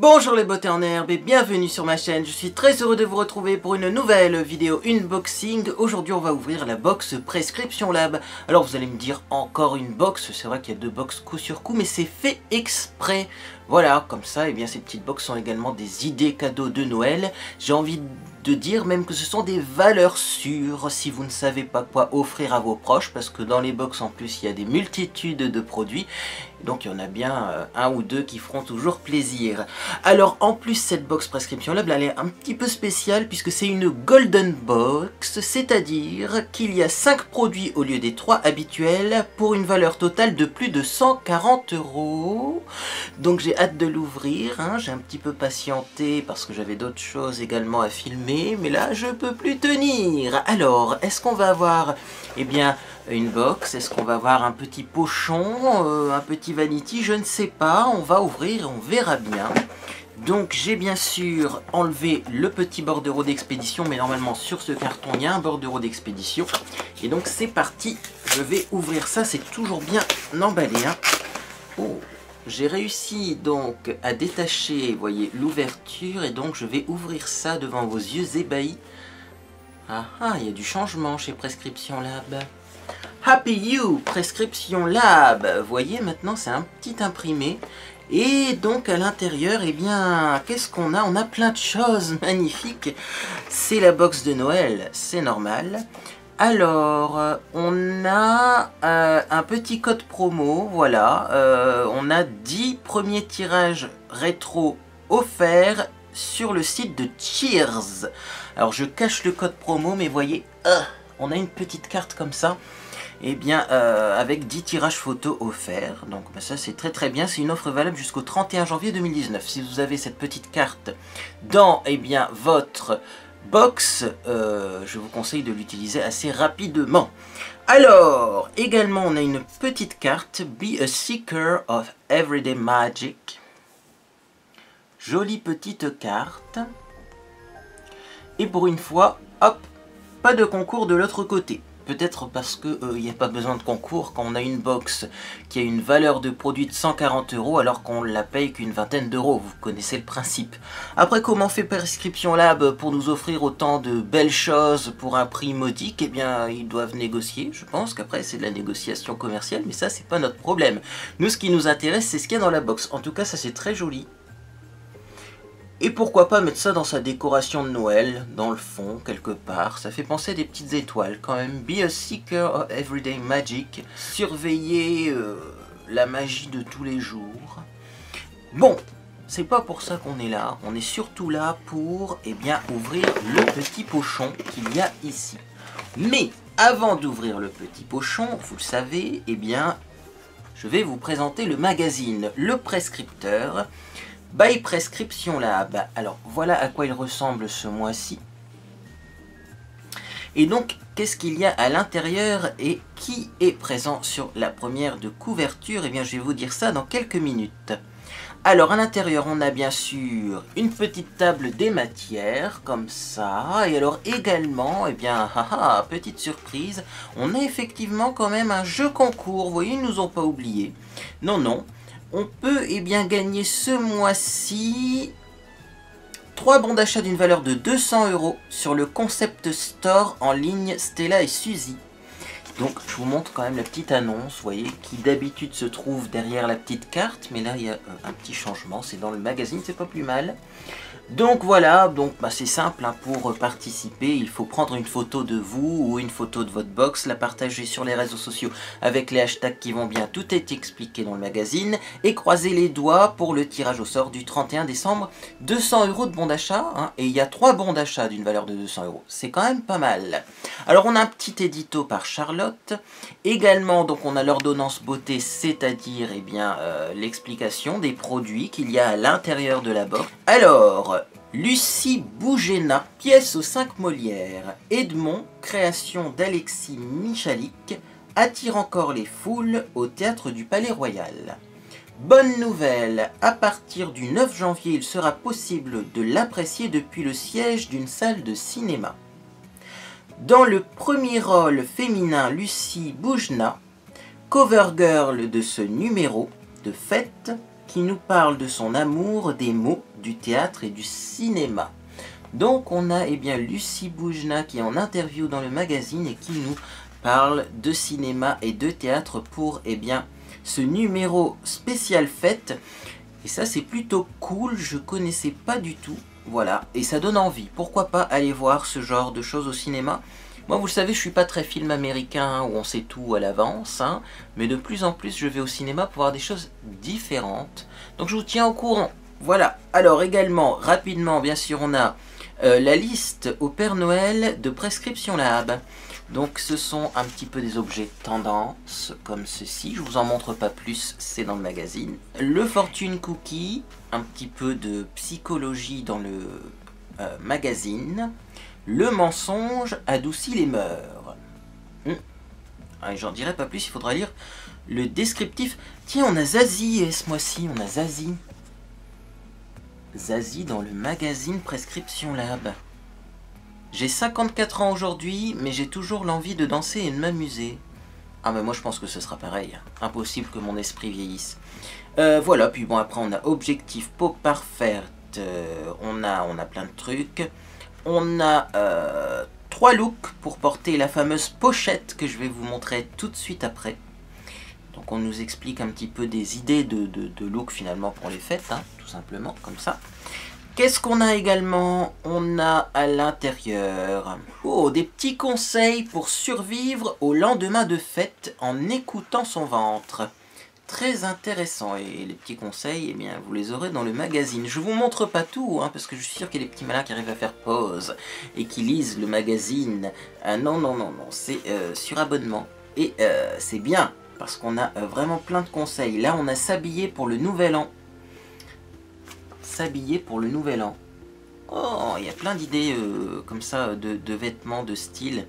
Bonjour les beautés en herbe et bienvenue sur ma chaîne. Je suis très heureux de vous retrouver pour une nouvelle vidéo unboxing. Aujourd'hui on va ouvrir la box Prescription Lab. Alors vous allez me dire encore une box, c'est vrai qu'il y a deux box coup sur coup mais c'est fait exprès. Voilà, comme ça, et bien ces petites box sont également des idées cadeaux de Noël. J'ai envie de dire même que ce sont des valeurs sûres si vous ne savez pas quoi offrir à vos proches, parce que dans les box en plus il y a des multitudes de produits. Donc il y en a bien un ou deux qui feront toujours plaisir. Alors en plus cette box Prescription Lab elle est un petit peu spéciale puisque c'est une Golden Box, c'est-à-dire qu'il y a 5 produits au lieu des 3 habituels pour une valeur totale de plus de 140 €. Donc j'ai hâte de l'ouvrir, hein. J'ai un petit peu patienté parce que j'avais d'autres choses également à filmer, mais là je peux plus tenir. Alors est-ce qu'on va avoir une box? Est-ce qu'on va avoir un petit pochon, un petit vanity? Je ne sais pas, on va ouvrir et on verra bien. Donc j'ai bien sûr enlevé le petit bordereau d'expédition, mais normalement sur ce carton il y a un bordereau d'expédition. Et donc c'est parti, je vais ouvrir ça, c'est toujours bien emballé, hein. Oh, j'ai réussi donc à détacher, vous voyez, l'ouverture, et donc je vais ouvrir ça devant vos yeux ébahis. Ah ah, il y a du changement chez Prescription Lab. Happy You, Prescription Lab. Vous voyez, maintenant c'est un petit imprimé. Et donc à l'intérieur, eh bien, qu'est-ce qu'on a? On a plein de choses magnifiques. C'est la box de Noël, c'est normal. Alors, on a un petit code promo, voilà. On a 10 premiers tirages rétro offerts sur le site de Cheers. Alors je cache le code promo, mais voyez, on a une petite carte comme ça. Et bien avec 10 tirages photos offerts, donc ça c'est très bien, c'est une offre valable jusqu'au 31 janvier 2019. Si vous avez cette petite carte dans votre box, je vous conseille de l'utiliser assez rapidement. Alors, également on a une petite carte, Be a Seeker of Everyday Magic. Jolie petite carte. Et pour une fois, hop, pas de concours de l'autre côté. Peut-être parce qu'il n'y a pas besoin de concours quand on a une box qui a une valeur de produit de 140 € alors qu'on la paye qu'une vingtaine d'euros. Vous connaissez le principe. Après, comment fait Prescription Lab pour nous offrir autant de belles choses pour un prix modique? Eh bien, ils doivent négocier. Je pense qu'après, c'est de la négociation commerciale, mais ça, c'est pas notre problème. Nous, ce qui nous intéresse, c'est ce qu'il y a dans la box. En tout cas, ça, c'est très joli. Et pourquoi pas mettre ça dans sa décoration de Noël, dans le fond, quelque part. Ça fait penser à des petites étoiles quand même. Be a Seeker of Everyday Magic. Surveiller la magie de tous les jours. Bon, c'est pas pour ça qu'on est là. On est surtout là pour, ouvrir le petit pochon qu'il y a ici. Mais, avant d'ouvrir le petit pochon, vous le savez, je vais vous présenter le magazine Le Prescripteur by Prescription Lab. Alors voilà à quoi il ressemble ce mois-ci. Et donc qu'est-ce qu'il y a à l'intérieur et qui est présent sur la première de couverture? Eh bien je vais vous dire ça dans quelques minutes. Alors à l'intérieur on a bien sûr une petite table des matières comme ça. Et alors également, petite surprise, on a effectivement quand même un jeu concours. Vous voyez, ils nous ont pas oublié. Non. On peut gagner ce mois-ci 3 bons d'achat d'une valeur de 200 € sur le concept store en ligne Stella et Suzy. Donc je vous montre quand même la petite annonce, vous voyez, qui d'habitude se trouve derrière la petite carte, mais là il y a un petit changement, c'est dans le magazine, c'est pas plus mal. Donc voilà, c'est simple, hein, pour participer, il faut prendre une photo de vous ou une photo de votre box, la partager sur les réseaux sociaux avec les hashtags qui vont bien, tout est expliqué dans le magazine, et croiser les doigts pour le tirage au sort du 31 décembre, 200 € de bons d'achat, hein, et il y a 3 bons d'achat d'une valeur de 200 €, c'est quand même pas mal. Alors on a un petit édito par Charlotte, également donc on a l'ordonnance beauté, c'est-à-dire l'explication des produits qu'il y a à l'intérieur de la box. Alors, Lucie Bougena, pièce aux 5 Molières. Edmond, création d'Alexis Michalik, attire encore les foules au théâtre du Palais Royal. Bonne nouvelle, à partir du 9 janvier, il sera possible de l'apprécier depuis le siège d'une salle de cinéma. Dans le premier rôle féminin, Lucie Bougena, cover girl de ce numéro de fête, qui nous parle de son amour des mots, du théâtre et du cinéma. Donc on a bien Lucie Boujna qui est en interview dans le magazine et qui nous parle de cinéma et de théâtre pour ce numéro spécial fête. Et ça c'est plutôt cool, je connaissais pas du tout, voilà, et ça donne envie. Pourquoi pas aller voir ce genre de choses au cinéma? Moi vous le savez, je suis pas très film américain où on sait tout à l'avance, hein, mais de plus en plus je vais au cinéma pour voir des choses différentes. Donc je vous tiens au courant. Voilà, alors également, rapidement, bien sûr, on a la liste au Père Noël de Prescription Lab. Donc ce sont un petit peu des objets tendance, comme ceci, je vous en montre pas plus, c'est dans le magazine. Le Fortune Cookie, un petit peu de psychologie dans le magazine. Le mensonge adoucit les mœurs. J'en dirai pas plus, il faudra lire le descriptif. Tiens, on a Zazie ce mois-ci, on a Zazie. Zazie dans le magazine Prescription Lab. J'ai 54 ans aujourd'hui, mais j'ai toujours l'envie de danser et de m'amuser. Ah mais moi je pense que ce sera pareil. Impossible que mon esprit vieillisse. Voilà, puis bon après on a Objectif Peau Parfaite. On a plein de trucs. On a 3 looks pour porter la fameuse pochette que je vais vous montrer tout de suite après. Donc on nous explique un petit peu des idées de look finalement pour les fêtes, hein, tout simplement, comme ça. Qu'est-ce qu'on a également? On a à l'intérieur des petits conseils pour survivre au lendemain de fête en écoutant son ventre. Très intéressant, et les petits conseils, vous les aurez dans le magazine. Je vous montre pas tout, hein, parce que je suis sûr qu'il y a des petits malins qui arrivent à faire pause et qui lisent le magazine. Non, c'est sur abonnement. Et c'est bien, parce qu'on a vraiment plein de conseils. Là, on a s'habiller pour le nouvel an. S'habiller pour le nouvel an. Oh, il y a plein d'idées comme ça de vêtements, de style.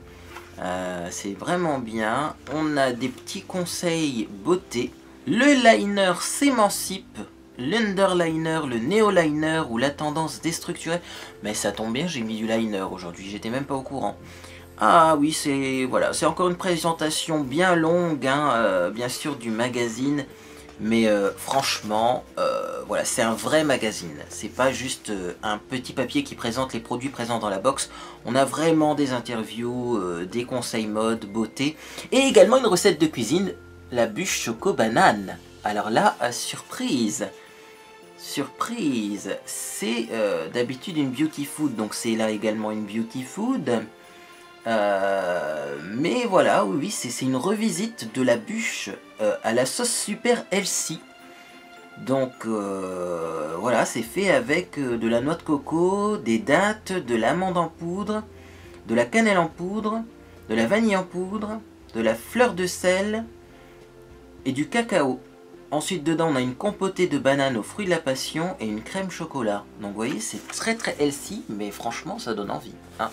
C'est vraiment bien. On a des petits conseils beauté. Le liner s'émancipe. L'underliner, le néoliner ou la tendance déstructurée. Mais ça tombe bien, j'ai mis du liner aujourd'hui. J'étais même pas au courant. Ah oui, c'est encore une présentation bien longue, hein, bien sûr, du magazine. Mais franchement, voilà, c'est un vrai magazine. C'est pas juste un petit papier qui présente les produits présents dans la box. On a vraiment des interviews, des conseils mode, beauté. Et également une recette de cuisine, la bûche choco-banane. Alors là, surprise. Surprise. C'est d'habitude une beauty food. Donc c'est là également une beauty food. Mais voilà, oui, c'est une revisite de la bûche à la sauce super healthy. Donc voilà, c'est fait avec de la noix de coco, des dattes, de l'amande en poudre, de la cannelle en poudre, de la vanille en poudre, de la fleur de sel et du cacao. Ensuite dedans on a une compotée de bananes aux fruits de la passion et une crème chocolat. Donc vous voyez, c'est très très healthy, mais franchement ça donne envie, hein.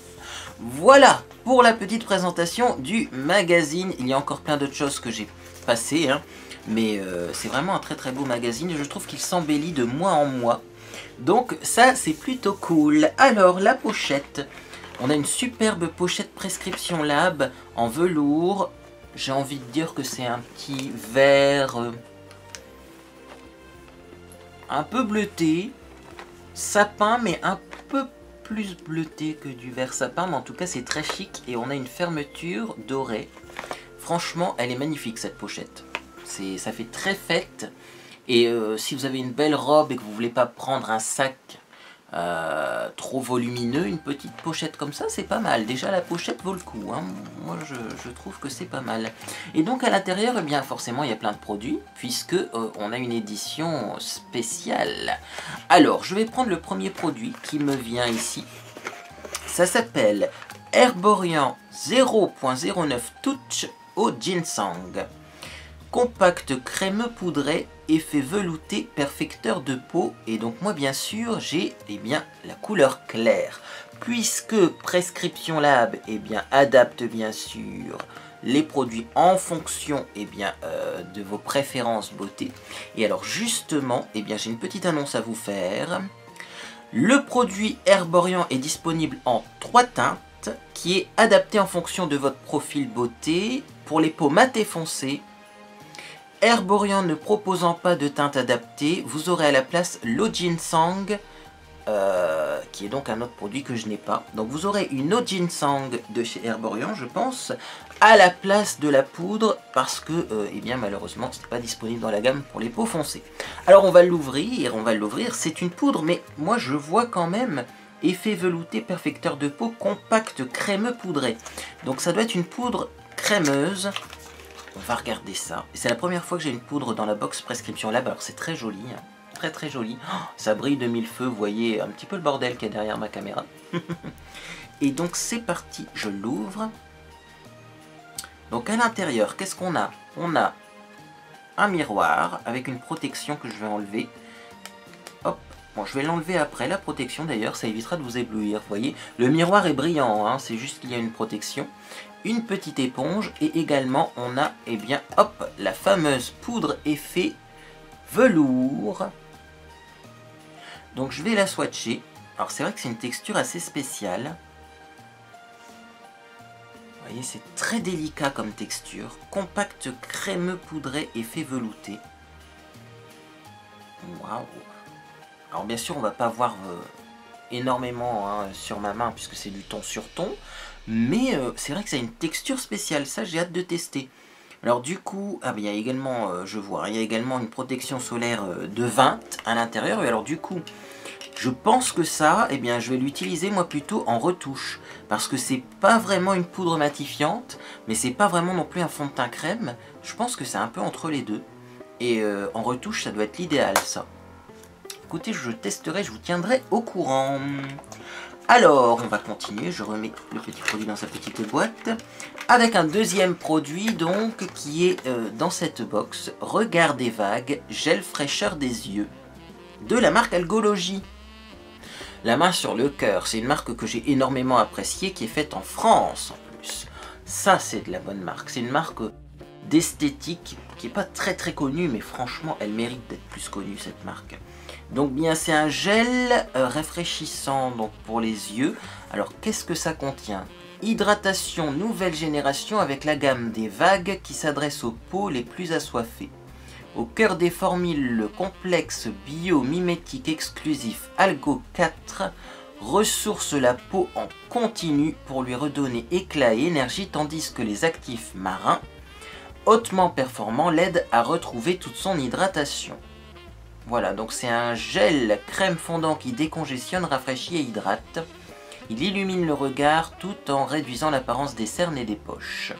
Voilà pour la petite présentation du magazine. Il y a encore plein d'autres choses que j'ai passées, hein, mais c'est vraiment un très très beau magazine et je trouve qu'il s'embellit de mois en mois. Donc ça c'est plutôt cool. Alors la pochette. On a une superbe pochette Prescription Lab en velours. J'ai envie de dire que c'est un petit vert un peu bleuté. Sapin mais un peu plus bleuté que du vert sapin, mais en tout cas c'est très chic et on a une fermeture dorée. Franchement elle est magnifique cette pochette, ça fait très fête. Et si vous avez une belle robe et que vous voulez pas prendre un sac trop volumineux, une petite pochette comme ça c'est pas mal. Déjà la pochette vaut le coup, hein. Moi je trouve que c'est pas mal. Et donc à l'intérieur, eh bien forcément il y a plein de produits puisque on a une édition spéciale. Alors je vais prendre le premier produit qui me vient ici. Ça s'appelle Herborian 0.09 Touch au ginseng. Compact crémeux poudré, effet velouté, perfecteur de peau. Et donc moi bien sûr j'ai la couleur claire. Puisque Prescription Lab adapte bien sûr les produits en fonction de vos préférences beauté. Et alors justement j'ai une petite annonce à vous faire. Le produit Herborian est disponible en 3 teintes qui est adapté en fonction de votre profil beauté pour les peaux mates et foncées. Herborian ne proposant pas de teinte adaptée, vous aurez à la place l'eau ginseng, qui est donc un autre produit que je n'ai pas. Donc vous aurez une eau ginseng de chez Herborian, je pense, à la place de la poudre, parce que, eh bien malheureusement, ce n'est pas disponible dans la gamme pour les peaux foncées. Alors on va l'ouvrir, c'est une poudre, mais moi je vois quand même effet velouté, perfecteur de peau, compact, crémeux, poudré. Donc ça doit être une poudre crémeuse. On va regarder ça. C'est la première fois que j'ai une poudre dans la box Prescription Lab, alors c'est très joli, hein. Très très joli. Oh, ça brille de mille feux, vous voyez un petit peu le bordel qu'il y a derrière ma caméra. Et donc c'est parti, je l'ouvre. Donc à l'intérieur, qu'est-ce qu'on a? On a un miroir avec une protection que je vais enlever. Hop, bon je vais l'enlever après, la protection d'ailleurs, ça évitera de vous éblouir. Vous voyez, le miroir est brillant, hein, c'est juste qu'il y a une protection. Une petite éponge et également on a, eh bien, hop, la fameuse poudre effet velours. Donc je vais la swatcher. Alors c'est vrai que c'est une texture assez spéciale. Vous voyez, c'est très délicat comme texture. Compact, crémeux, poudré, effet velouté. Waouh! Alors bien sûr, on va pas voir énormément hein, sur ma main puisque c'est du ton sur ton. Mais c'est vrai que ça a une texture spéciale. Ça, j'ai hâte de tester. Alors du coup, ah ben il y a également, je vois, il y a également une protection solaire de 20 à l'intérieur. Et alors du coup, je pense que ça, eh bien je vais l'utiliser moi plutôt en retouche. Parce que c'est pas vraiment une poudre matifiante, mais c'est pas vraiment non plus un fond de teint crème. Je pense que c'est un peu entre les deux. Et en retouche, ça doit être l'idéal ça. Écoutez, je testerai, je vous tiendrai au courant. Alors, on va continuer, je remets le petit produit dans sa petite boîte, avec un deuxième produit donc qui est dans cette box, Regard des vagues, gel fraîcheur des yeux, de la marque Algologie. La main sur le cœur, c'est une marque que j'ai énormément appréciée, qui est faite en France en plus. Ça c'est de la bonne marque, c'est une marque d'esthétique qui n'est pas très très connue, mais franchement elle mérite d'être plus connue cette marque. Donc bien c'est un gel rafraîchissant donc pour les yeux. Alors qu'est-ce que ça contient? Hydratation nouvelle génération avec la gamme des vagues qui s'adresse aux peaux les plus assoiffées. Au cœur des formules, le complexe biomimétique exclusif Algo 4 ressource la peau en continu pour lui redonner éclat et énergie, tandis que les actifs marins hautement performants l'aident à retrouver toute son hydratation. Voilà, donc c'est un gel crème fondant qui décongestionne, rafraîchit et hydrate. Il illumine le regard tout en réduisant l'apparence des cernes et des poches.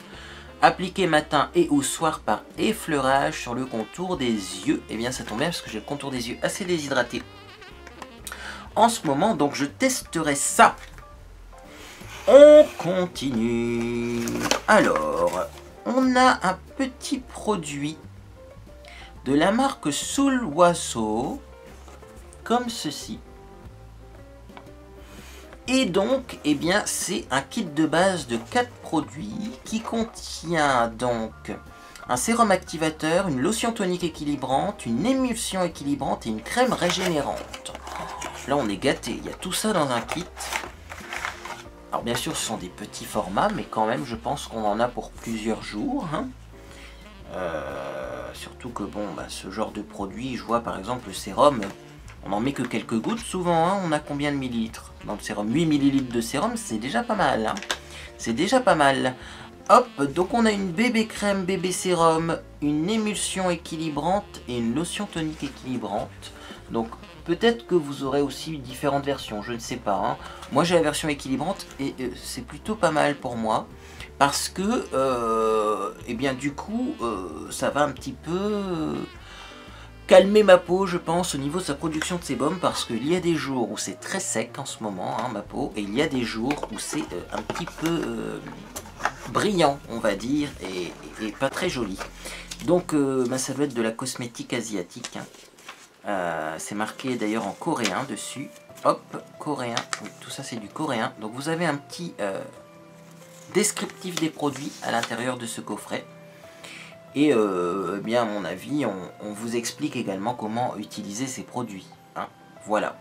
Appliqué matin et au soir par effleurage sur le contour des yeux. Et bien ça tombe bien parce que j'ai le contour des yeux assez déshydraté en ce moment, donc je testerai ça. On continue. Alors, on a un petit produit de la marque Sulwhasoo, comme ceci. Et donc, eh bien, c'est un kit de base de 4 produits qui contient donc un sérum activateur, une lotion tonique équilibrante, une émulsion équilibrante et une crème régénérante. Là, on est gâté. Il y a tout ça dans un kit. Alors, bien sûr, ce sont des petits formats, mais quand même, je pense qu'on en a pour plusieurs jours. Hein. Surtout que, bon, bah, ce genre de produit, je vois par exemple le sérum, on n'en met que quelques gouttes souvent. Hein. On a combien de millilitres dans le sérum? 8 millilitres de sérum, c'est déjà pas mal. Hein. C'est déjà pas mal. Hop, donc on a une bébé crème, bébé sérum, une émulsion équilibrante et une lotion tonique équilibrante. Donc, peut-être que vous aurez aussi différentes versions, je ne sais pas. Hein. Moi j'ai la version équilibrante et c'est plutôt pas mal pour moi. Parce que, eh bien du coup, ça va un petit peu calmer ma peau, je pense, au niveau de sa production de sébum. Parce qu'il y a des jours où c'est très sec en ce moment, hein, ma peau. Et il y a des jours où c'est un petit peu brillant, on va dire, et pas très joli. Donc, bah, ça doit être de la cosmétique asiatique. Hein. C'est marqué d'ailleurs en coréen dessus. Hop, coréen. Oui, tout ça c'est du coréen. Donc vous avez un petit descriptif des produits à l'intérieur de ce coffret. Et bien à mon avis, on vous explique également comment utiliser ces produits. Hein. Voilà.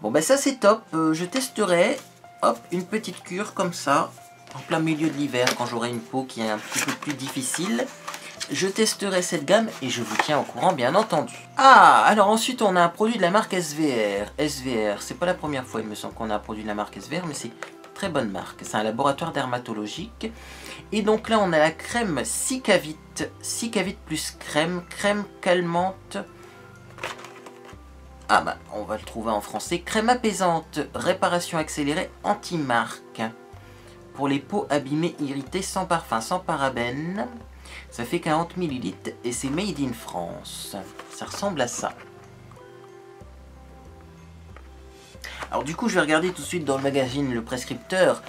Bon ben ça c'est top. Je testerai. Hop, une petite cure comme ça, en plein milieu de l'hiver, quand j'aurai une peau qui est un petit peu plus difficile. je testerai cette gamme et je vous tiens au courant bien entendu. Ah, alors ensuite on a un produit de la marque SVR. SVR, c'est pas la première fois il me semble qu'on a un produit de la marque SVR, mais c'est très bonne marque. C'est un laboratoire dermatologique. Et donc là on a la crème Cicavit. Cicavit plus crème, crème calmante. Ah bah on va le trouver en français. Crème apaisante, réparation accélérée, anti-marque. Pour les peaux abîmées, irritées, sans parfum, sans parabènes. Ça fait 40 ml et c'est made in France. Ça ressemble à ça. Alors du coup, je vais regarder tout de suite dans le magazine Le Prescripteur.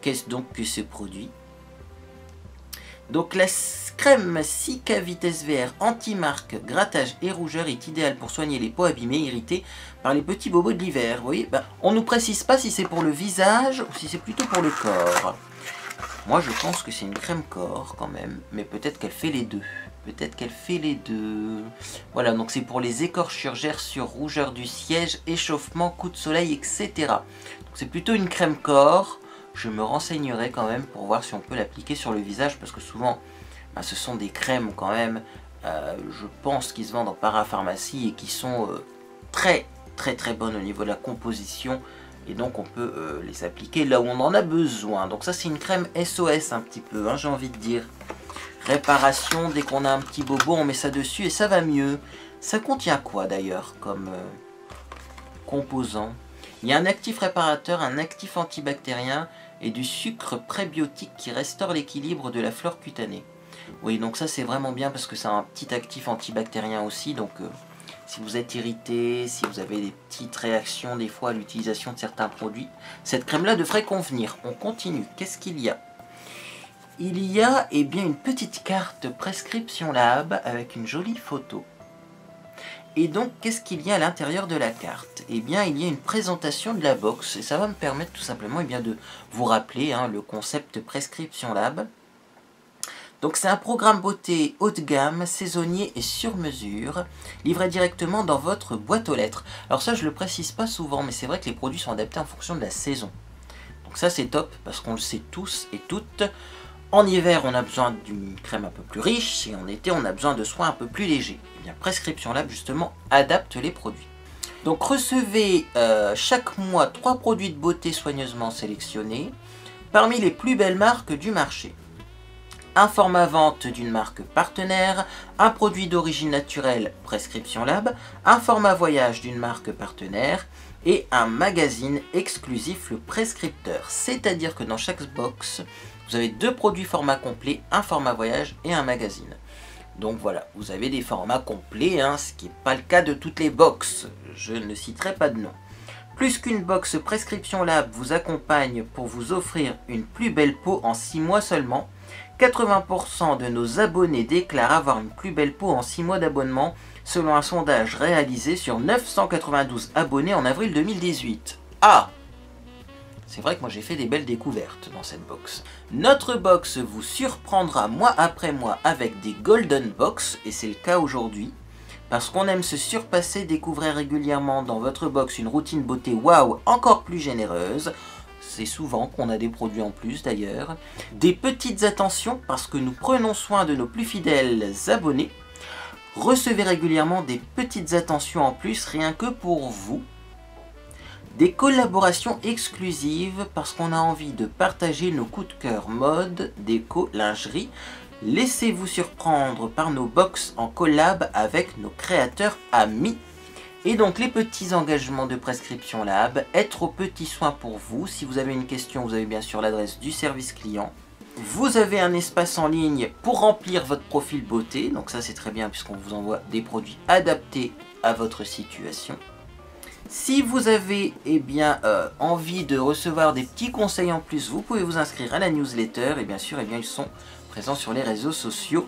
Qu'est-ce donc que ce produit? Donc la crème Cicavit SVR anti-marque, grattage et rougeur est idéale pour soigner les peaux abîmées, irritées par les petits bobos de l'hiver. Vous voyez, on ne nous précise pas si c'est pour le visage ou si c'est plutôt pour le corps. Moi je pense que c'est une crème corps quand même, mais peut-être qu'elle fait les deux. Peut-être qu'elle fait les deux. Voilà, donc c'est pour les écorchures, gerçures, rougeur du siège, échauffement, coup de soleil, etc. Donc c'est plutôt une crème corps. Je me renseignerai quand même pour voir si on peut l'appliquer sur le visage, parce que souvent ce sont des crèmes quand même, je pense, qui se vendent en parapharmacie et qui sont très bonnes au niveau de la composition. Et donc on peut les appliquer là où on en a besoin. Donc ça c'est une crème SOS un petit peu, hein, j'ai envie de dire. Réparation, dès qu'on a un petit bobo on met ça dessus et ça va mieux. Ça contient quoi d'ailleurs comme composant? Il y a un actif réparateur, un actif antibactérien et du sucre prébiotique qui restaure l'équilibre de la flore cutanée. Oui, donc ça c'est vraiment bien parce que c'est un petit actif antibactérien aussi, donc si vous êtes irrité, si vous avez des petites réactions des fois à l'utilisation de certains produits, cette crème-là devrait convenir. On continue. Qu'est-ce qu'il y a? Il y a bien une petite carte Prescription Lab avec une jolie photo. Et donc, qu'est-ce qu'il y a à l'intérieur de la carte? Eh bien, il y a une présentation de la box et ça va me permettre tout simplement de vous rappeler le concept Prescription Lab. Donc c'est un programme beauté haut de gamme, saisonnier et sur mesure, livré directement dans votre boîte aux lettres. Alors ça je le précise pas souvent, mais c'est vrai que les produits sont adaptés en fonction de la saison. Donc ça c'est top, parce qu'on le sait tous et toutes. En hiver on a besoin d'une crème un peu plus riche, et en été on a besoin de soins un peu plus légers. Et bien Prescription Lab justement adapte les produits. Donc recevez chaque mois 3 produits de beauté soigneusement sélectionnés, parmi les plus belles marques du marché. Un format vente d'une marque partenaire, un produit d'origine naturelle Prescription Lab, un format voyage d'une marque partenaire et un magazine exclusif Le Prescripteur. C'est-à-dire que dans chaque box, vous avez 2 produits format complet, un format voyage et un magazine. Donc voilà, vous avez des formats complets, ce qui n'est pas le cas de toutes les box. Je ne citerai pas de nom. Plus qu'une box Prescription Lab vous accompagne pour vous offrir une plus belle peau en 6 mois seulement. 80% de nos abonnés déclarent avoir une plus belle peau en 6 mois d'abonnement, selon un sondage réalisé sur 992 abonnés en avril 2018. Ah! C'est vrai que moi j'ai fait des belles découvertes dans cette box. Notre box vous surprendra mois après mois avec des Golden Box, et c'est le cas aujourd'hui. Parce qu'on aime se surpasser, découvrir régulièrement dans votre box une routine beauté waouh encore plus généreuse. C'est souvent qu'on a des produits en plus d'ailleurs. Des petites attentions parce que nous prenons soin de nos plus fidèles abonnés. Recevez régulièrement des petites attentions en plus rien que pour vous. Des collaborations exclusives parce qu'on a envie de partager nos coups de cœur mode, déco, lingerie. Laissez-vous surprendre par nos box en collab avec nos créateurs amis. Et donc les petits engagements de Prescription Lab, être aux petits soins pour vous. Si vous avez une question, vous avez bien sûr l'adresse du service client. Vous avez un espace en ligne pour remplir votre profil beauté. Donc ça c'est très bien puisqu'on vous envoie des produits adaptés à votre situation. Si vous avez envie de recevoir des petits conseils en plus, vous pouvez vous inscrire à la newsletter. Et bien sûr, ils sont présents sur les réseaux sociaux.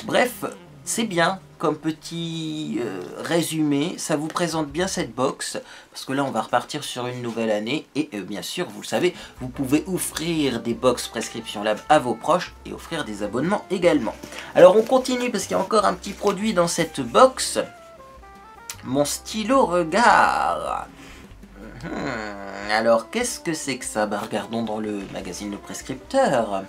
Bref, c'est bien comme petit résumé, ça vous présente bien cette box, parce que là on va repartir sur une nouvelle année, et bien sûr, vous le savez, vous pouvez offrir des box Prescription Lab à vos proches, et offrir des abonnements également. Alors on continue, parce qu'il y a encore un petit produit dans cette box, mon stylo regard. Alors qu'est-ce que c'est que ça? Regardons dans le magazine Le Prescripteur.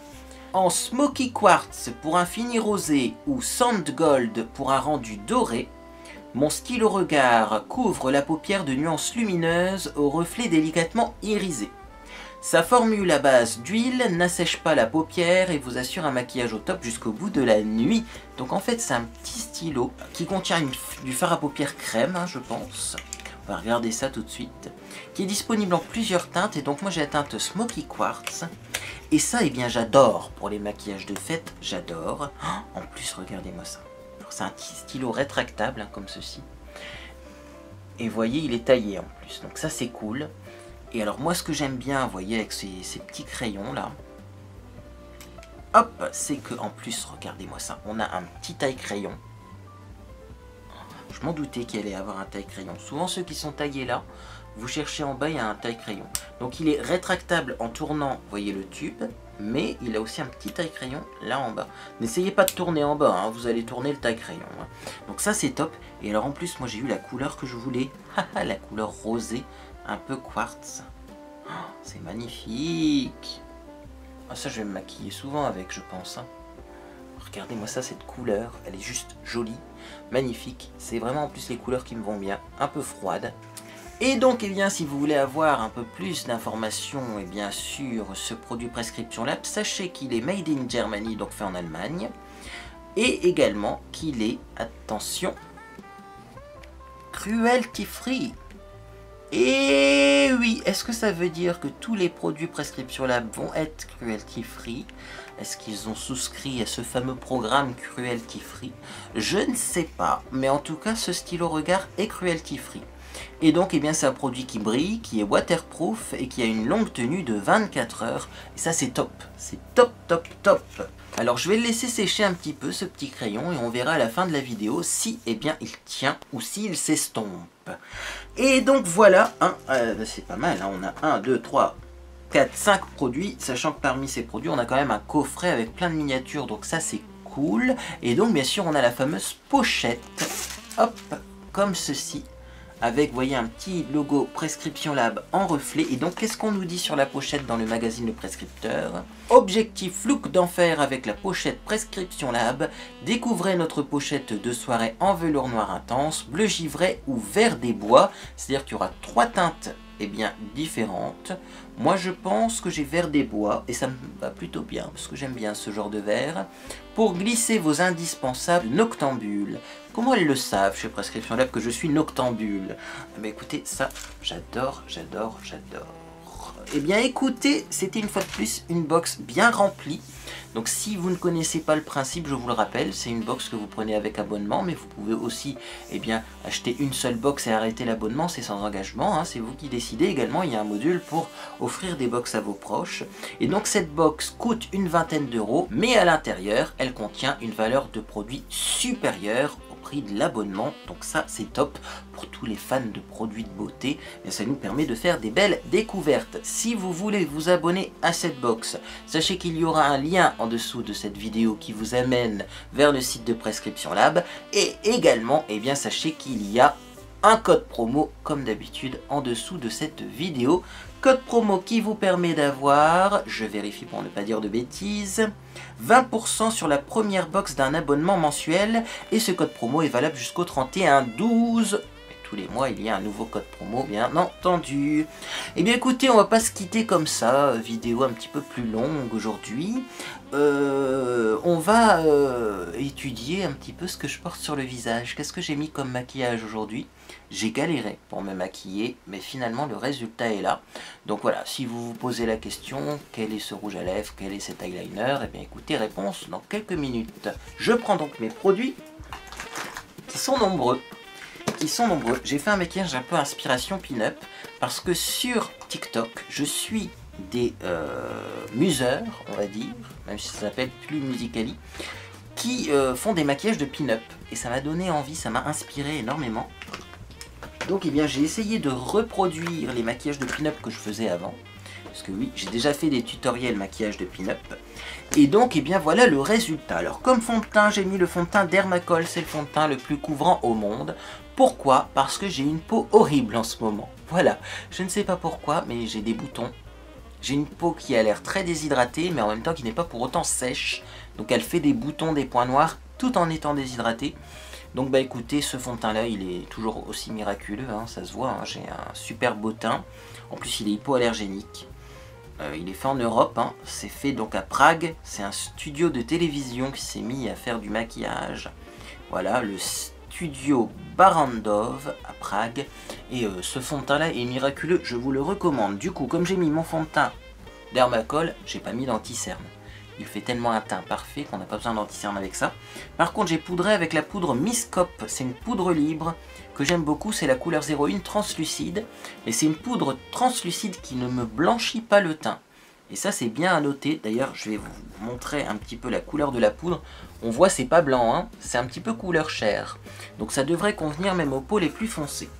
En Smoky Quartz pour un fini rosé ou Sand Gold pour un rendu doré, mon stylo regard couvre la paupière de nuances lumineuses aux reflets délicatement irisés. Sa formule à base d'huile n'assèche pas la paupière et vous assure un maquillage au top jusqu'au bout de la nuit. Donc en fait c'est un petit stylo qui contient du fard à paupières crème, hein, je pense. On va regarder ça tout de suite. Qui est disponible en plusieurs teintes et donc moi j'ai la teinte Smoky Quartz. Et ça, eh bien j'adore pour les maquillages de fête, j'adore. En plus regardez-moi ça. C'est un petit stylo rétractable hein, comme ceci. Et vous voyez il est taillé en plus, donc ça c'est cool. Et alors moi ce que j'aime bien, vous voyez, avec ces petits crayons là, hop, c'est que en plus, regardez-moi ça, on a un petit taille-crayon. Je m'en doutais qu'il allait avoir un taille-crayon. Souvent ceux qui sont taillés là, vous cherchez en bas, il y a un taille-crayon. Donc il est rétractable en tournant, vous voyez le tube, mais il a aussi un petit taille-crayon là en bas. N'essayez pas de tourner en bas, hein, vous allez tourner le taille-crayon. Hein. Donc ça c'est top. Et alors en plus, moi j'ai eu la couleur que je voulais, la couleur rosée. Un peu quartz. Oh, c'est magnifique. Ah, ça, je vais me maquiller souvent avec, je pense. Hein. Regardez-moi ça, cette couleur. Elle est juste jolie, magnifique. C'est vraiment en plus les couleurs qui me vont bien. Un peu froide. Et donc, eh bien, si vous voulez avoir un peu plus d'informations et bien sur ce produit Prescription Lab, sachez qu'il est made in Germany, donc fait en Allemagne. Et également qu'il est, attention, cruelty free. Et oui, est-ce que ça veut dire que tous les produits Prescription Lab vont être cruelty free? Est-ce qu'ils ont souscrit à ce fameux programme cruelty free? Je ne sais pas, mais en tout cas ce stylo regard est cruelty free. Et donc eh bien c'est un produit qui brille, qui est waterproof et qui a une longue tenue de 24 heures. Et ça c'est top, c'est top top top. Alors je vais le laisser sécher un petit peu ce petit crayon et on verra à la fin de la vidéo si eh bien il tient ou s'il s'estompe. Et donc voilà, c'est pas mal, hein, on a 1, 2, 3, 4, 5 produits, sachant que parmi ces produits on a quand même un coffret avec plein de miniatures, donc ça c'est cool. Et donc bien sûr on a la fameuse pochette, hop, comme ceci. Avec, vous voyez, un petit logo Prescription Lab en reflet. Et donc, qu'est-ce qu'on nous dit sur la pochette dans le magazine Le Prescripteur? Objectif look d'enfer avec la pochette Prescription Lab. Découvrez notre pochette de soirée en velours noir intense, bleu givré ou vert des bois. C'est-à-dire qu'il y aura 3 teintes eh bien, différentes. Moi, je pense que j'ai vert des bois et ça me va plutôt bien parce que j'aime bien ce genre de vert. Pour glisser vos indispensables noctambules. Comment elles le savent chez Prescription Lab que je suis noctambule? Mais écoutez, ça, j'adore, j'adore, j'adore. Eh bien écoutez, c'était une fois de plus une box bien remplie. Donc si vous ne connaissez pas le principe, je vous le rappelle, c'est une box que vous prenez avec abonnement, mais vous pouvez aussi eh bien, acheter une seule box et arrêter l'abonnement, c'est sans engagement, hein, c'est vous qui décidez. Également, il y a un module pour offrir des box à vos proches. Et donc cette box coûte une vingtaine d'euros, mais à l'intérieur, elle contient une valeur de produit supérieure de l'abonnement, donc ça c'est top pour tous les fans de produits de beauté, mais ça nous permet de faire des belles découvertes. Si vous voulez vous abonner à cette box, sachez qu'il y aura un lien en dessous de cette vidéo qui vous amène vers le site de Prescription Lab, et également eh bien sachez qu'il y a un code promo comme d'habitude en dessous de cette vidéo. Code promo qui vous permet d'avoir, je vérifie pour ne pas dire de bêtises, 20% sur la première box d'un abonnement mensuel. Et ce code promo est valable jusqu'au 31/12. Tous les mois, il y a un nouveau code promo, bien entendu. Et bien écoutez, on va pas se quitter comme ça, vidéo un petit peu plus longue aujourd'hui. On va étudier un petit peu ce que je porte sur le visage. Qu'est-ce que j'ai mis comme maquillage aujourd'hui? J'ai galéré pour me maquiller, mais finalement le résultat est là. Donc voilà, si vous vous posez la question, quel est ce rouge à lèvres, quel est cet eyeliner? Eh bien écoutez, réponse dans quelques minutes. Je prends donc mes produits, qui sont nombreux. J'ai fait un maquillage un peu inspiration pin-up, parce que sur TikTok, je suis des museurs, on va dire, même si ça s'appelle plus Musicali, qui font des maquillages de pin-up. Et ça m'a donné envie, ça m'a inspiré énormément. Donc eh bien j'ai essayé de reproduire les maquillages de pin-up que je faisais avant. Parce que oui, j'ai déjà fait des tutoriels maquillage de pin-up. Et donc eh bien voilà le résultat. Alors comme fond de teint, j'ai mis le fond de teint Dermacol, c'est le fond de teint le plus couvrant au monde. Pourquoi? Parce que j'ai une peau horrible en ce moment. Voilà, je ne sais pas pourquoi, mais j'ai des boutons. J'ai une peau qui a l'air très déshydratée, mais en même temps qui n'est pas pour autant sèche. Donc elle fait des boutons, des points noirs, tout en étant déshydratée. Donc bah écoutez, ce fond de teint là, il est toujours aussi miraculeux, hein, ça se voit, hein, j'ai un super beau teint. En plus il est hypoallergénique. Il est fait en Europe, hein. C'est fait donc à Prague. C'est un studio de télévision qui s'est mis à faire du maquillage. Voilà, le studio Barrandov à Prague. Et ce fond de teint là est miraculeux, je vous le recommande. Du coup, comme j'ai mis mon fond de teint Dermacol, j'ai pas mis d'anti-cerne. Il fait tellement un teint parfait qu'on n'a pas besoin d'anti-cerne avec ça. Par contre, j'ai poudré avec la poudre Miscop. C'est une poudre libre que j'aime beaucoup. C'est la couleur 01 translucide. Et c'est une poudre translucide qui ne me blanchit pas le teint. Et ça, c'est bien à noter. D'ailleurs, je vais vous montrer un petit peu la couleur de la poudre. On voit, c'est pas blanc, hein. C'est un petit peu couleur chair. Donc ça devrait convenir même aux peaux les plus foncées.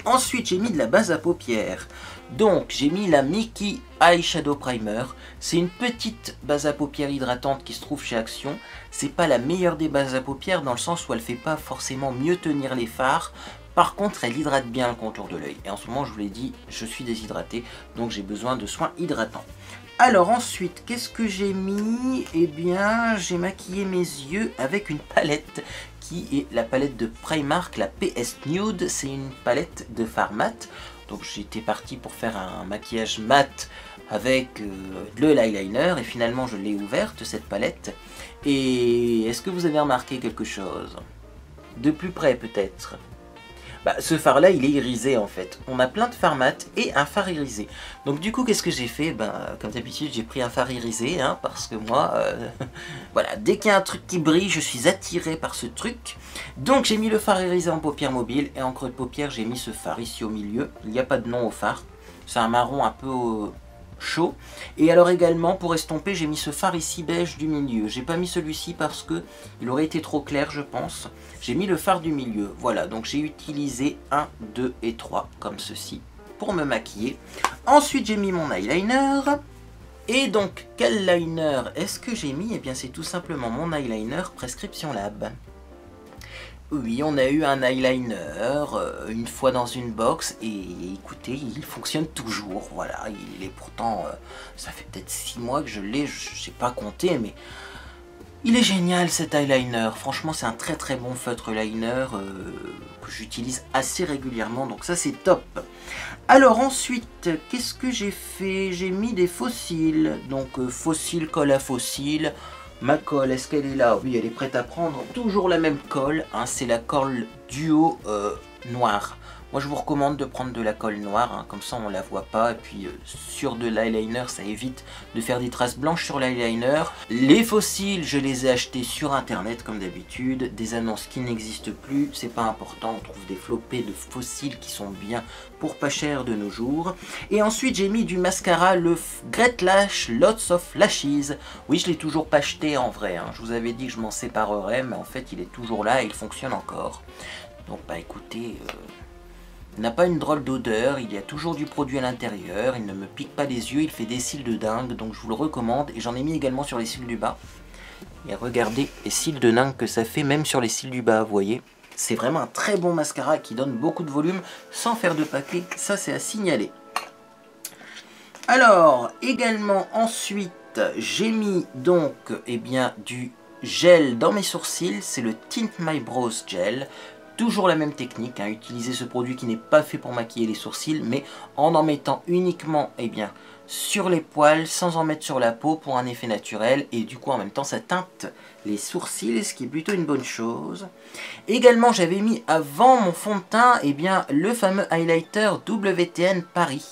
Ensuite, j'ai mis de la base à paupières. Donc, j'ai mis la Mickey Eyeshadow Primer. C'est une petite base à paupières hydratante qui se trouve chez Action. C'est pas la meilleure des bases à paupières dans le sens où elle fait pas forcément mieux tenir les fards. Par contre, elle hydrate bien le contour de l'œil. Et en ce moment, je vous l'ai dit, je suis déshydraté, donc j'ai besoin de soins hydratants. Alors ensuite, qu'est-ce que j'ai mis? Eh bien, j'ai maquillé mes yeux avec une palette qui est la palette de Primark, la PS Nude. C'est une palette de fard mat. Donc j'étais parti pour faire un maquillage mat avec de l'eyeliner et finalement je l'ai ouverte cette palette. Et est-ce que vous avez remarqué quelque chose? De plus près peut-être. Bah, ce fard là il est irisé en fait. On a plein de fards mat et un fard irisé. Donc du coup qu'est-ce que j'ai fait? Comme d'habitude j'ai pris un fard irisé, hein, parce que moi voilà, dès qu'il y a un truc qui brille je suis attiré par ce truc. Donc j'ai mis le fard irisé en paupière mobile et en creux de paupière j'ai mis ce fard ici au milieu. Il n'y a pas de nom au fard. C'est un marron un peu chaud. Et alors également pour estomper j'ai mis ce fard ici beige du milieu. J'ai pas mis celui-ci parce que il aurait été trop clair je pense. J'ai mis le fard du milieu. Voilà, donc j'ai utilisé 1, 2 et 3 comme ceci pour me maquiller. Ensuite j'ai mis mon eyeliner. Et donc quel liner est-ce que j'ai mis? Eh bien c'est tout simplement mon eyeliner Prescription Lab. Oui, on a eu un eyeliner une fois dans une box et écoutez, il fonctionne toujours. Voilà, il est pourtant, ça fait peut-être 6 mois que je l'ai, je sais pas compter, mais il est génial cet eyeliner. Franchement, c'est un très très bon feutre liner que j'utilise assez régulièrement, donc ça c'est top. Alors ensuite, qu'est-ce que j'ai fait? J'ai mis des fossiles, donc fossile colle à fossile. Ma colle, est-ce qu'elle est là? Oui, elle est prête à prendre. Toujours la même colle, hein, c'est la colle duo noire. Moi, je vous recommande de prendre de la colle noire, hein, comme ça on la voit pas. Et puis sur de l'eyeliner, ça évite de faire des traces blanches sur l'eyeliner. Les fossiles, je les ai achetés sur internet comme d'habitude. Des annonces qui n'existent plus, c'est pas important. On trouve des flopées de fossiles qui sont bien pour pas cher de nos jours. Et ensuite, j'ai mis du mascara, le Great Lash Lots of Lashes. Oui, je l'ai toujours pas acheté en vrai, hein. Je vous avais dit que je m'en séparerais, mais en fait, il est toujours là et il fonctionne encore. Donc, bah écoutez... il n'a pas une drôle d'odeur, il y a toujours du produit à l'intérieur, il ne me pique pas les yeux, il fait des cils de dingue, donc je vous le recommande. Et j'en ai mis également sur les cils du bas. Et regardez les cils de dingue que ça fait, même sur les cils du bas, vous voyez. C'est vraiment un très bon mascara qui donne beaucoup de volume sans faire de paquet, ça c'est à signaler. Alors, également ensuite, j'ai mis donc eh bien, du gel dans mes sourcils, c'est le Tint My Brows Gel. Toujours la même technique, hein, utiliser ce produit qui n'est pas fait pour maquiller les sourcils, mais en mettant uniquement eh bien, sur les poils, sans en mettre sur la peau pour un effet naturel, et du coup en même temps ça teinte les sourcils, ce qui est plutôt une bonne chose. Également j'avais mis avant mon fond de teint eh bien, le fameux highlighter WTN Paris.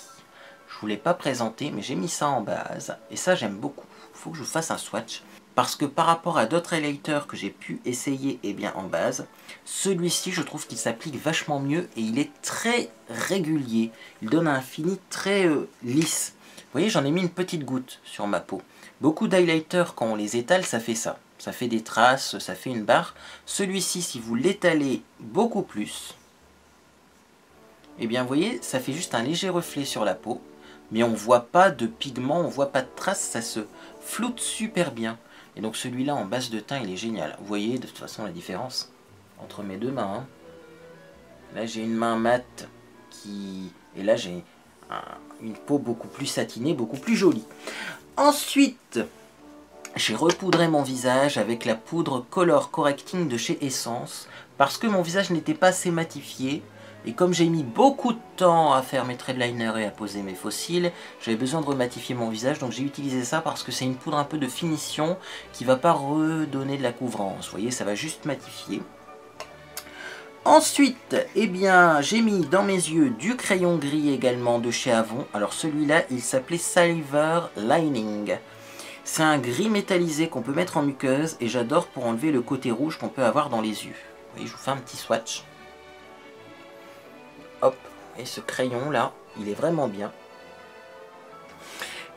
Je ne vous l'ai pas présenté, mais j'ai mis ça en base, et ça j'aime beaucoup. Il faut que je vous fasse un swatch. Parce que par rapport à d'autres highlighters que j'ai pu essayer eh bien, en base, celui-ci je trouve qu'il s'applique vachement mieux et il est très régulier. Il donne un fini très lisse. Vous voyez, j'en ai mis une petite goutte sur ma peau. Beaucoup d'highlighters, quand on les étale, ça fait ça. Ça fait des traces, ça fait une barre. Celui-ci, si vous l'étalez beaucoup plus, eh bien vous voyez, ça fait juste un léger reflet sur la peau. Mais on ne voit pas de pigments, on ne voit pas de traces, ça se floute super bien. Et donc celui-là en base de teint il est génial. Vous voyez de toute façon la différence entre mes deux mains. Hein. Là j'ai une main mate qui... Et là j'ai une peau beaucoup plus satinée, beaucoup plus jolie. Ensuite, j'ai repoudré mon visage avec la poudre Color Correcting de chez Essence parce que mon visage n'était pas assez matifié. Et comme j'ai mis beaucoup de temps à faire mes traits de liner et à poser mes faux cils, j'avais besoin de rematifier mon visage, donc j'ai utilisé ça parce que c'est une poudre un peu de finition qui ne va pas redonner de la couvrance. Vous voyez, ça va juste matifier. Ensuite, eh bien, j'ai mis dans mes yeux du crayon gris également de chez Avon. Alors celui-là, il s'appelait Silver Lining. C'est un gris métallisé qu'on peut mettre en muqueuse et j'adore pour enlever le côté rouge qu'on peut avoir dans les yeux. Vous voyez, je vous fais un petit swatch. Hop, et ce crayon là, il est vraiment bien.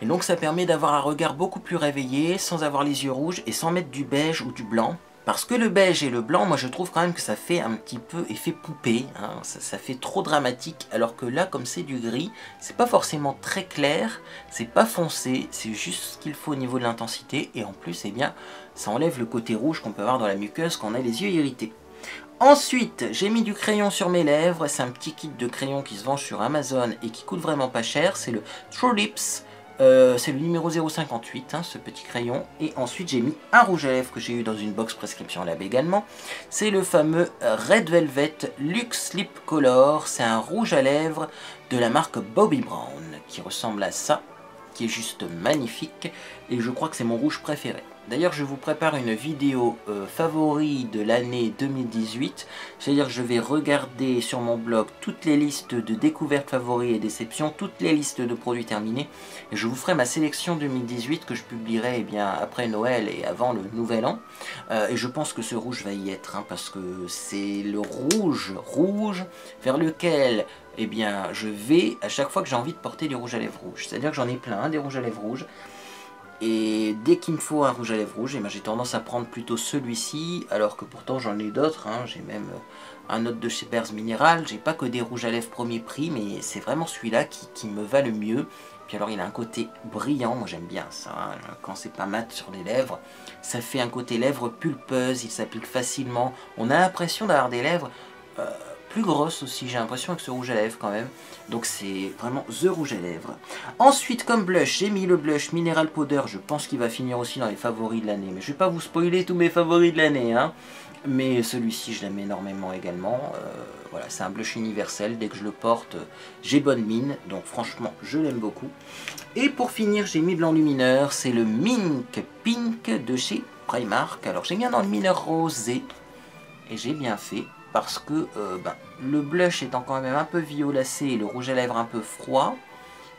Et donc ça permet d'avoir un regard beaucoup plus réveillé, sans avoir les yeux rouges et sans mettre du beige ou du blanc. Parce que le beige et le blanc, moi je trouve quand même que ça fait un petit peu effet poupée, hein. Ça fait trop dramatique, alors que là, comme c'est du gris, c'est pas forcément très clair, c'est pas foncé, c'est juste ce qu'il faut au niveau de l'intensité, et en plus, eh bien, ça enlève le côté rouge qu'on peut avoir dans la muqueuse quand on a les yeux irrités. Ensuite, j'ai mis du crayon sur mes lèvres, c'est un petit kit de crayon qui se vend sur Amazon et qui coûte vraiment pas cher, c'est le True Lips. C'est le numéro 058, hein, ce petit crayon. Et ensuite j'ai mis un rouge à lèvres que j'ai eu dans une box Prescription Lab également. C'est le fameux Red Velvet Luxe Lip Color. C'est un rouge à lèvres de la marque Bobbi Brown qui ressemble à ça, qui est juste magnifique. Et je crois que c'est mon rouge préféré. D'ailleurs, je vous prépare une vidéo favori de l'année 2018. C'est-à-dire que je vais regarder sur mon blog toutes les listes de découvertes favoris et déceptions, toutes les listes de produits terminés. Et je vous ferai ma sélection 2018 que je publierai eh bien, après Noël et avant le Nouvel An. Et je pense que ce rouge va y être, hein, parce que c'est le rouge vers lequel eh bien, je vais à chaque fois que j'ai envie de porter du rouge à lèvres rouge. C'est-à-dire que j'en ai plein, des rouges à lèvres rouges. Et dès qu'il me faut un rouge à lèvres rouge, j'ai tendance à prendre plutôt celui-ci, alors que pourtant j'en ai d'autres, hein. J'ai même un autre de chez Bears Mineral, j'ai pas que des rouges à lèvres premier prix, mais c'est vraiment celui-là qui me va le mieux. Puis alors il a un côté brillant, moi j'aime bien ça, hein. Quand c'est pas mat sur les lèvres, ça fait un côté lèvres pulpeuse, il s'applique facilement, on a l'impression d'avoir des lèvres plus grosse aussi, j'ai l'impression avec ce rouge à lèvres quand même. Donc c'est vraiment The Rouge à lèvres. Ensuite, comme blush, j'ai mis le blush Mineral Powder. Je pense qu'il va finir aussi dans les favoris de l'année. Mais je vais pas vous spoiler tous mes favoris de l'année, hein. Mais celui-ci, je l'aime énormément également. Voilà, c'est un blush universel. Dès que je le porte, j'ai bonne mine. Donc franchement, je l'aime beaucoup. Et pour finir, j'ai mis blanc lumineur. C'est le Mink Pink de chez Primark. Alors j'ai bien dans le mineur rosé. Et j'ai bien fait. Parce que le blush étant quand même un peu violacé et le rouge à lèvres un peu froid,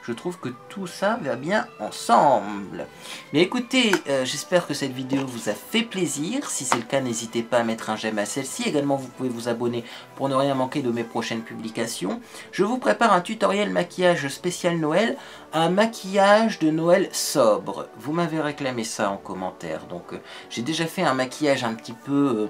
je trouve que tout ça va bien ensemble. Mais écoutez, j'espère que cette vidéo vous a fait plaisir. Si c'est le cas, n'hésitez pas à mettre un j'aime à celle-ci. Également, vous pouvez vous abonner pour ne rien manquer de mes prochaines publications. Je vous prépare un tutoriel maquillage spécial Noël, un maquillage de Noël sobre. Vous m'avez réclamé ça en commentaire. Donc, j'ai déjà fait un maquillage un petit peu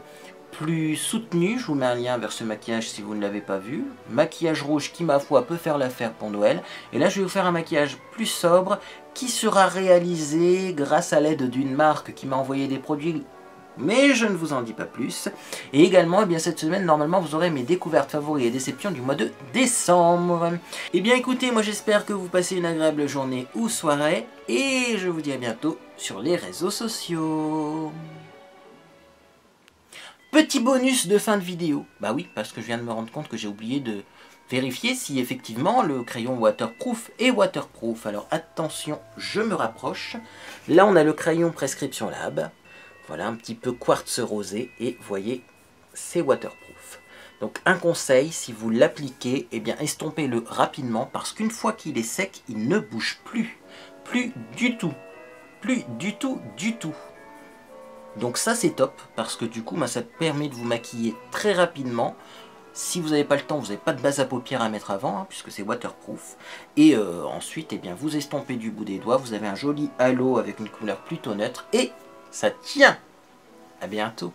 plus soutenu, je vous mets un lien vers ce maquillage si vous ne l'avez pas vu. Maquillage rouge qui, ma foi, peut faire l'affaire pour Noël. Et là, je vais vous faire un maquillage plus sobre qui sera réalisé grâce à l'aide d'une marque qui m'a envoyé des produits, mais je ne vous en dis pas plus. Et également, eh bien, cette semaine, normalement, vous aurez mes découvertes favoris et déceptions du mois de décembre. Eh bien, écoutez, moi j'espère que vous passez une agréable journée ou soirée. Et je vous dis à bientôt sur les réseaux sociaux. Petit bonus de fin de vidéo. Bah oui, parce que je viens de me rendre compte que j'ai oublié de vérifier si effectivement le crayon waterproof est waterproof. Alors attention, je me rapproche. Là, on a le crayon Prescription Lab. Voilà, un petit peu quartz rosé. Et vous voyez, c'est waterproof. Donc un conseil, si vous l'appliquez, eh bien estompez-le rapidement parce qu'une fois qu'il est sec, il ne bouge plus. Plus du tout. Plus du tout, du tout. Donc ça c'est top, parce que du coup ça permet de vous maquiller très rapidement. Si vous n'avez pas le temps, vous n'avez pas de base à paupières à mettre avant, hein, puisque c'est waterproof. Et ensuite, eh bien, vous estompez du bout des doigts, vous avez un joli halo avec une couleur plutôt neutre, et ça tient. À bientôt.